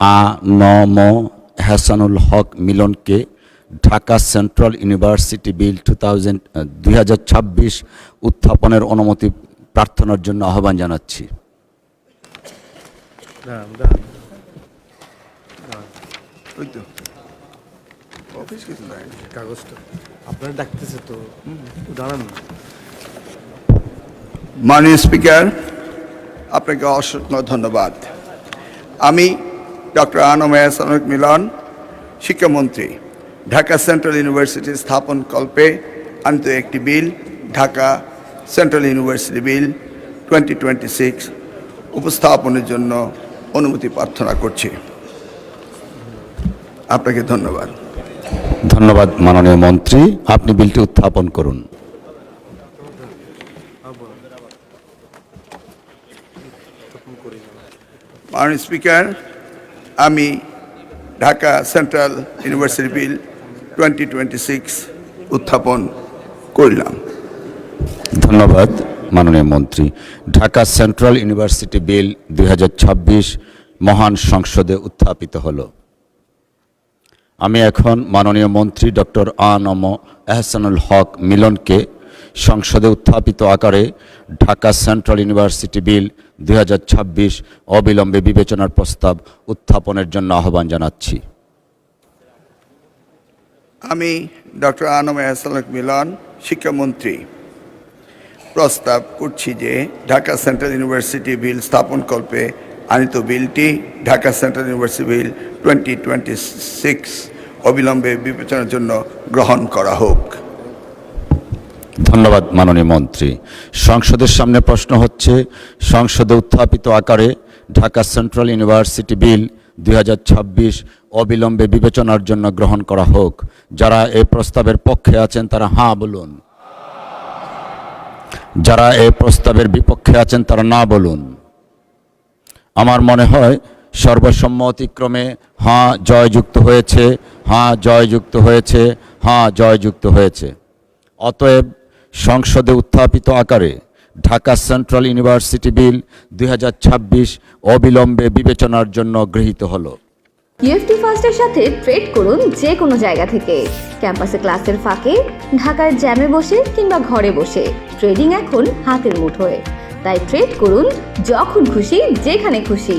আ.ন.ম এহসানুল হক মিলনকে Dhaka central university বিল 2026 উত্থাপনের অনুমতি প্রার্থনার জন্য আহ্বান জানাচ্ছি। কাগজটা আপনারা ডাকতেছে তো দাঁড়ান। মাননীয় স্পিকার, আপনাকে অসংখ্য ধন্যবাদ। আমি ডক্টর আ.ন.ম এহসানুল হক মিলন, শিক্ষামন্ত্রী, ঢাকা সেন্ট্রাল ইউনিভার্সিটি স্থাপনকল্পে আনিত একটি বিল, ঢাকা সেন্ট্রাল ইউনিভার্সিটি বিল 2026 উপস্থাপনের জন্য অনুমতি প্রার্থনা করছি। আপনাকে ধন্যবাদ। ধন্যবাদ মাননীয় মন্ত্রী, আপনি বিলটি উত্থাপন করুন। মাননীয় স্পিকার, আমি ঢাকা সেন্ট্রাল ইউনিভার্সিটি বিল 2026 উত্থাপন করলাম। ধন্যবাদ মাননীয় মন্ত্রী। ঢাকা সেন্ট্রাল ইউনিভার্সিটি বিল 2026 মহান সংসদে উত্থাপিত হলো। আমি এখন মাননীয় মন্ত্রী ডক্টর আ.ন.ম এহসানুল হক মিলনকে সংসদে উত্থাপিত আকারে ঢাকা সেন্ট্রাল ইউনিভার্সিটি বিল 2026 অবিলম্বে বিবেচনার প্রস্তাব উত্থাপনের জন্য আহ্বান জানাচ্ছি। আমি ডক্টর আ.ন.ম এহসানুল হক মিলন, শিক্ষামন্ত্রী, প্রস্তাব করছি যে ঢাকা সেন্ট্রাল ইউনিভার্সিটি বিল স্থাপনকল্পে আনিত বিলটি ঢাকা সেন্ট্রাল ইউনিভার্সিটি বিল 2026 অবিলম্বে বিবেচনার জন্য গ্রহণ করা হোক। ধন্যবাদ মাননীয় মন্ত্রী। সংসদের সামনে প্রশ্ন হচ্ছে, সংসদে উত্থাপিত আকারে ঢাকা সেন্ট্রাল ইউনিভার্সিটি বিল 2026 অবিলম্বে বিবেচনার জন্য গ্রহণ করা হোক। যারা এই প্রস্তাবের পক্ষে আছেন তারা হাঁ বলুন, যারা এই প্রস্তাবের বিপক্ষে আছেন তারা না বলুন। আমার মনে হয় সর্বসম্মতিক্রমে হাঁ জয়যুক্ত হয়েছে, হাঁ জয়যুক্ত হয়েছে, হাঁ জয়যুক্ত হয়েছে। অতএব সংসদে উত্থাপিত আকারে ঢাকা সেন্ট্রাল ইউনিভার্সিটি বিল 2026 অবিলম্বে বিবেচনার জন্য গৃহীত হলো। ইউএফটি ফার্স্টের সাথে ট্রেড করুন যে কোনো জায়গা থেকে। ক্যাম্পাসে ক্লাসের ফাঁকে, ঢাকার জ্যামে বসে কিংবা ঘরে বসে ট্রেডিং এখন হাতের মুঠোয়। তাই ট্রেড করুন যখন খুশি, যেখানে খুশি।